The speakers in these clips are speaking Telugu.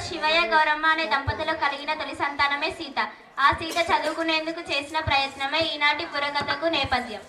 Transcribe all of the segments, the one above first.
శివయ్య గౌరమ్మ అనే దంపతులకు కలిగిన తొలి సంతానమే సీత. ఆ సీత చదువుకునేందుకు చేసిన ప్రయత్నమే ఈనాటి బుర్రకథకు నేపథ్యం.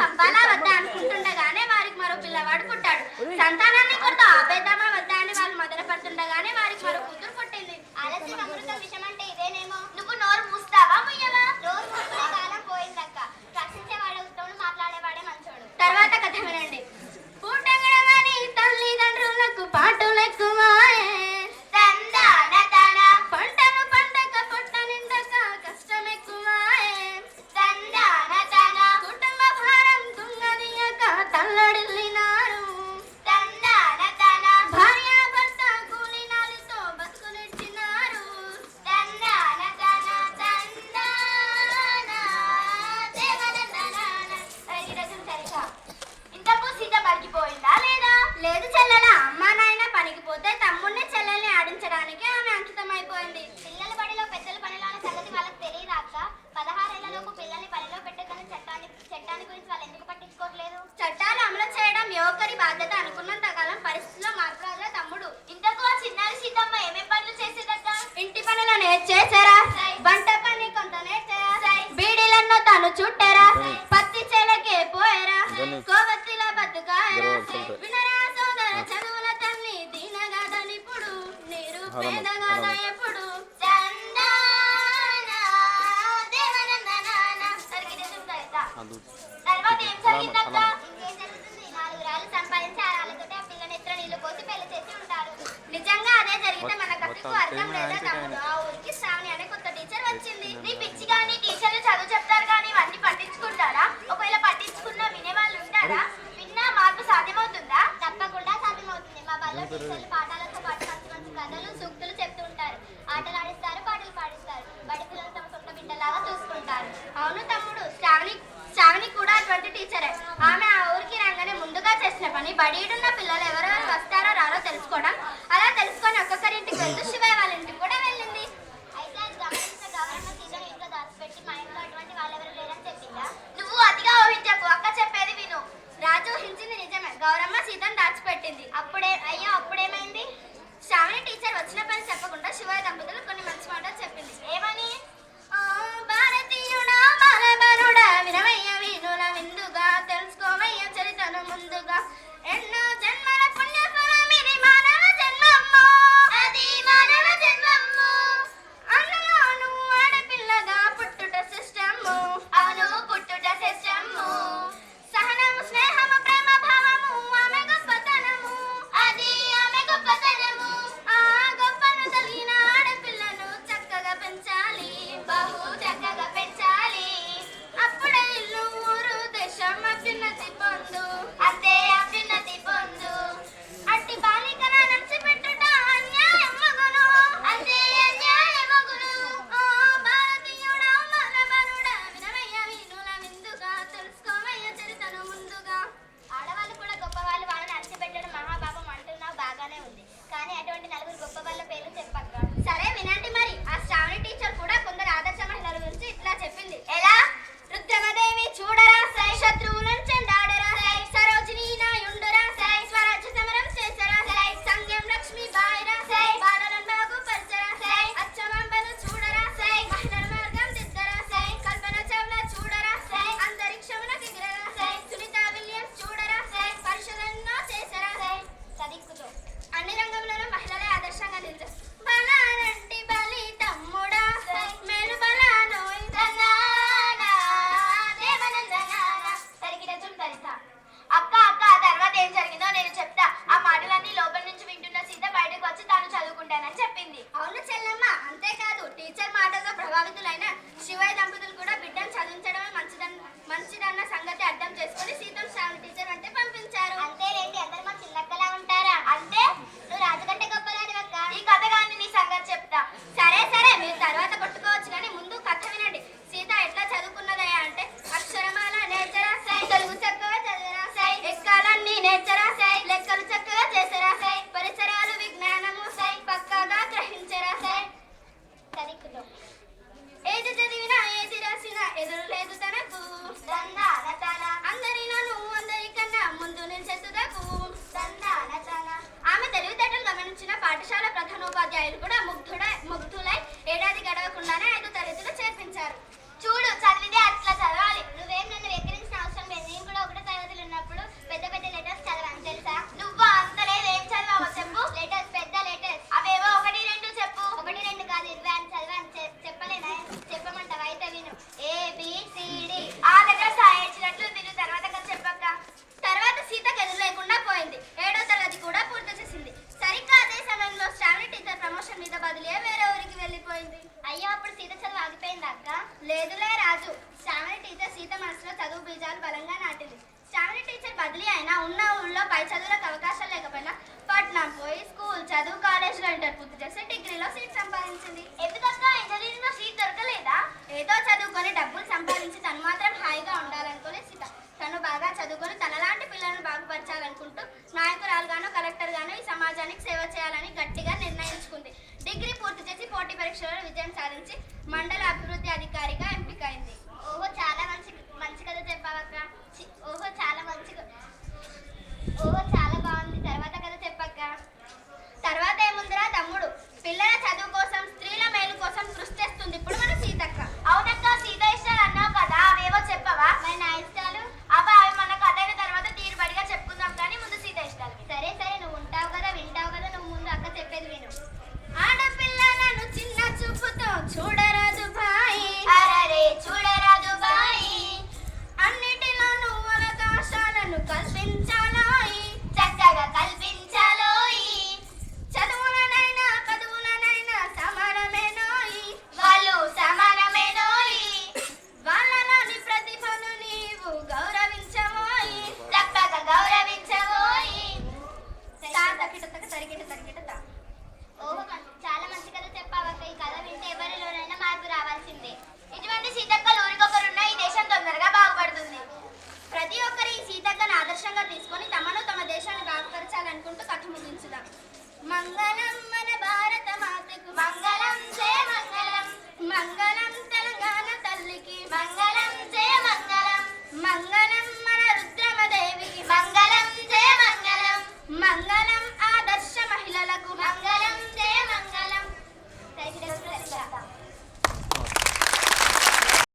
పంపాలా వద్దా అనుకుంటుండగానే వారికి మరో పిల్లవాడు పుట్టాడు. సంతానాన్ని కొంత ఆపేద్దామా వద్దా అని వాళ్ళు మొదలు పడుతుండగానే వారికి మరో కూతురు పుట్టింది. ఆలస్యం అమృత విషయం అంటే ఇదేనేమో. నువ్వు నోరు మూస్తావా ముయ్యవా? నోరు మూసుకునే కాలం పోయిందక్క. రక్షించేవాడే ఉత్తముడు, మాట్లాడేవాడే మంచోడు. తర్వాత కథ వినండి. పుట్టగడమని తల్లిదండ్రులకు పాటలు ఎక్కువాయే. పంటను పండక పొట్ట నిండక కష్టం ఎక్కువాయే. కుటుంబ భారం తుంగదీయక తల్లడిల్లినారు. భార్య భర్త కూలినాలితో బతుకునిచ్చినారు. ఇంతకు సీత బతికిపోయిందా లేదా? లేదు చెల్లెలా. అమ్మా నాయన పనికి పోతే తమ్ముడిని చెల్లెల్ని ఆడించడానికి ఆమె అంకితమైపోయింది. పిల్లల బడిలో పెద్దల పనిలో సంగతి వాళ్ళకి తెలియదా అక్క? 16 ఏళ్లలోపు పిల్లల్ని పనిలో పెట్టకని చట్టాన్ని గురించి వాళ్ళు ఎందుకు పట్టించుకోవట్లేదు? చట్టాలు అమలు చేయడం యువకరి బాధ్యత అనుకున్నంత కాలం పరిస్థితుల్లో మార్పు రాదురా తమ్ముడు. ఇంతకు ఆ చిన్నారి సీతమ్మ ఏమేం పనులు చేసేదక్క? ఇంటి పనులు నేర్చేసారా, వంట పని కొంత నేర్చారా, బీడీలన్నో తను చుట్టారా, పత్తి చేలకే పోయారా, కోవత్తిలా బతుకాయరా. వినరా సోదర చదువుల తల్లి దీనగాదనిప్పుడు, నీరు పేదగాద ఎప్పుడు. తర్వాత ఏం జరిగిందక్క? ఇంకేం జరుగుతుంది? 4 రాళ్ళు సంపాదించి 6 రాళ్ళతోటి ఆ పిల్లని ఎత్తున నీళ్లు పోసి పెళ్లి చేసి ఉంటారు. నిజంగా అదే జరిగితే మన కథకు అర్థం లేదా తమ్ముడు? ఆ ఊరికి శ్రావణి అనే కొత్త టీచర్ వచ్చింది. నీ పిచ్చి కానీ టీచర్లు చదువు చెప్తారు కానీ ఇవన్నీ పట్టించుకుంటారా? ఒకవేళ పట్టించుకున్నా వినే వాళ్ళు ఉంటారా? విన్నా మార్పు సాధ్యమవుతుందా? తప్పకుండా సాధ్యమవుతుంది. మా బల్లో టీచర్లు పాఠాలతో పాటు మంచి మంచి కథలు సూక్తులు చెప్తూ ఉంటారు. ఆటలు ఆడిస్తారు, పాటలు పాడిస్తారు. బడి పిల్లలు తమ సొంత బిడ్డలాగా చూసుకుంటారు. అవును తమ్ముడు, శ్రావణి కూడా అటువంటి టీచరే. ఆమె ఆ ఊరికి రాగానే ముందుగా చేసిన పని బడిడున్న పిల్లలు ఎవరెవరు వస్తారో రారో తెలుసుకోవడం. అలా తెలుసుకొని ఒక్కొక్కరింటికి వెళ్తూ శివయ్య వాళ్ళ ఇంటికి కూడా వెళ్ళింది. అయితే అది గమనించిన గౌరమ్మ సీతను ఇంట్లో దాచిపెట్టి మా ఇంట్లో అటువంటి వాళ్ళెవరు లేరని చెప్పిందా? నువ్వు అతిగా ఊహించకు, అక్క చెప్పేది విను. రాజు ఊహించింది నిజమే. గౌరమ్మ సీతను దాచిపెట్టింది. అప్పుడేమైంది? శ్రావణి టీచర్ వచ్చిన పని చెప్పకుండా శివయ్య దంపతులు కొన్ని మంచి మాటలు చెప్పింది. ఏమని? భారతీయుడా బాలబరుడా వినవయ్య వీనుల విందుగా తెలుసుకోవయ్య చరితను ముందుగా ఎన్నో జన్మల పుణ్యఫలం ఇది మానవ జన్మము, అది మానవ జన్మము. అందులో నువ్వు ఆడపిల్లగా పుట్టుట శిష్టము, అవును పుట్టుట శిష్టము. సహనము స్నేహము ప్రేమ భావము ఆమె గొప్పతనము, అది ఆమె గొప్పతనము. ఆ గొప్పను కలిగిన ఆడపిల్లను చక్కగా పెంచాలి, బహు చక్కగా పెంచాలి. అప్పుడే ఇల్లు ఊరు దేశం అభ్యున్నతి పొందు, అంతే అభ్యున్నతి పొందు. అట్టి బాలికన నడిచిపెట్టుట అన్యాయం మగును, అంతే అన్యాయం మగును. ఓ భారతీయుడా బాలబరుడా వినవయ్య వీనుల విందుగా తెలుసుకోవయ్య చరితను ముందుగా. ఆడవాళ్ళు కూడా గొప్పవాళ్ళు, వాళ్ళని అడిచిపెట్టడం మహాపాపం అంటున్నావు, బాగానే ఉంది. కానీ అటువంటి నలుగురు గొప్ప వాళ్ళ పేర్లు చెప్పక్క. సరే వినండి మరి. ఆ శ్రావణి టీచర్ కూడా కొందరు ఆదర్శ మహిళల గురించి ఇట్లా చెప్పింది. ఎలా? రుద్రమదేవి చూడరా సై, శత్రువులను చెండాడరా సై, సరోజిని నాయుండురా సై, స్వరాజ్య సమరం చేసరా సై, సంగ్యం లక్ష్మీ బాయిరా సై, బాణలను బాగుపరచరా సై, అచ్చమంబలు చూడరా సై, మహిళల మార్గం దిద్దరా సై, కల్పన చావ్లా చూడరా సై, అంతరిక్షమునకు ఎగిరరా సై, సునీత విలియమ్స్ చూడరా సై, పరిశోధనలో చేసరా సై. చదిక్కుతో అన్ని రంగంలోనూ మహిళలే ఆదర్శంగా నిలిచారు. బలానంటి బలి తమ్ముడా సై, మేలు బలాను ఇందనానా దేవనందనానా తరిగిన చుంటరిత. అక్క ఆ తర్వాత ఏం జరిగిందో నేను చెప్తా. ఆ మాటలన్నీ లోపల నుంచి వింటున్న సీత బయటకు వచ్చి తాను చదువుకుంటానని చెప్పింది. అవును చెల్లమ్మ, అంతేకాదు టీచర్ మాటతో ప్రభావితులైన శివయ్య దంపతులు కూడా బిడ్డను చదివించడమే మంచిదన్న సంగతి అర్థం చేసుకుని సీతను శ్రావణి టీచర్ అంటే పంపించారు. అంతేలేండి, అందరు మా చిన్నక్కలా ఉంటారా? అంటే నువ్వు రాజు కంటే గొప్పదాని అక్క. ఈ కథ కానీ నీ సంగతి చెప్తా. సరే మీరు తర్వాత కొట్టుకోవచ్చు కానీ ముందు కథ వినండి. సీత ఎట్లా చదువుకున్నదయ్యా అంటే అక్షరమాల నేర్చరా సై, తెలుగు చక్కగా చదివరా సై, ఎక్కాలన్నీ నేర్చరా సై, లెక్కలు చక్కగా చేసరా సై, పరిసరాలు విజ్ఞానము సై, పక్కాగా గ్రహించరా సై. సరిక్కుతో ఏది చదివినా ఏది రాసినా ఎదురు లేదు తనకు, అందరిలో నువ్వు అందరికన్నా ముందు నిలిచెత్తుదకు. ఆమె తెలివితేటలు గమనించిన పాఠశాల ప్రధానోపాధ్యాయులు కూడా ముగ్ధులై ఏడాది గడవకుండానే 5వ తరగతిలో చేర్పించారు. చూడు, చదివితే అట్లా చదవాలి. నువ్వేం నన్ను వెక్కిరించిన అవసరం లేదు. నేను కూడా 1వ తరగతిలో ఉన్నప్పుడు పెద్ద పెద్ద లెటర్స్ చదివాను తెలుసా? నువ్వు అంత లేదు. ఏం చదివావో చెప్పు. లెటర్స్, పెద్ద లెటర్స్. అవేవో 1, 2 చెప్పు. 1, 2 కాదు, 20 చదివాను. చెప్పలేనా? చెప్పమంటావా? అయితే విను. ABCD. ఆ లెటర్స్ రాయించినట్లు విను. తర్వాత చెప్పక్క. తర్వాత సీతకు ఎదురు లేకుండా పోయింది. 7వ తరగతి కూడా పూర్తి చేసింది. సరిగ్గా అదే సమయంలో శ్రావణి టీచర్ ప్రమోషన్ మీద బదిలీ వేరే ఊరికి వెళ్ళిపోయింది. అయ్యో, అప్పుడు సీత చదువు ఆగిపోయిందా అక్క? లేదులే రాజు. శ్రావణి టీచర్ సీత మనసులో చదువు బీజాలు బలంగా నాటింది. శ్రావణి టీచర్ బదిలీ అయినా ఉన్న ఊళ్ళో పై చదువులకు అవకాశాలు లేకపోయినా పట్నం పోయి స్కూల్ చదువు, కాలేజీలో ఇంటర్ పూర్తి చేసి డిగ్రీలో సీట్ సంపాదించింది. ఎందుకక్క ఇంజనీరింగ్ లో సీట్ దొరకలేదా? ఏదో చదువుకొని డబ్బులు సంపాదించి తను మాత్రం హాయిగా ఉండాలనుకునే సీత తను బాగా చదువుకొని తనలాంటి పిల్లలను బాగుపరచాలనుకుంటూ నాయకురాలుగాను కలెక్టర్గాను ఈ సమాజానికి సేవ చేయాలని గట్టిగా నిర్ణయించుకుంది. డిగ్రీ పూర్తి చేసి పోటీ పరీక్షలలో విజయం సాధించి మండల అభివృద్ధి అధికారిగా ఎంపికైంది. ఓహో, చాలా మంచి కథ చెప్పావక్క. ఓహో, చాలా బాగుంది. తర్వాత కథ చెప్పక్క. తర్వాత ఏముందిరా తమ్ముడు, పిల్లల చదువు కోసం, స్త్రీల మేలు కోసం కృషి చేస్తుంది ఇప్పుడు మన సీతక్క. అవునక్క, సీత ఇష్టాలు అన్నావు కదా, అవేవో చెప్పవా? మరి నా ఇష్టాలు అవి మన కథ అయిన తర్వాత తీరుబడిగా చెప్పుకుందాం కానీ ముందు సీత ఇష్టాలు. సరే నువ్వు ఉంటావు కదా, వింటావు కదా, నువ్వు ముందు అక్క చెప్పేది విను. ఆడపిల్లలను చిన్న చూపుతో చూడరాదు బాయి, అరే చూడరాదు బాయి, అన్నిటిలోనూ అవకాశాలను కల్పించాలాయి, అనుకుంటూ కథ ముగించుదాం. మంగళం మన భారత మాతకు, మంగళం జయ మంగళం. మంగళం తెలంగాణ తల్లికి, మంగళం జయ మంగళం. మంగళం మన రుద్రమ దేవికి, మంగళం జయ మంగళం. మంగళం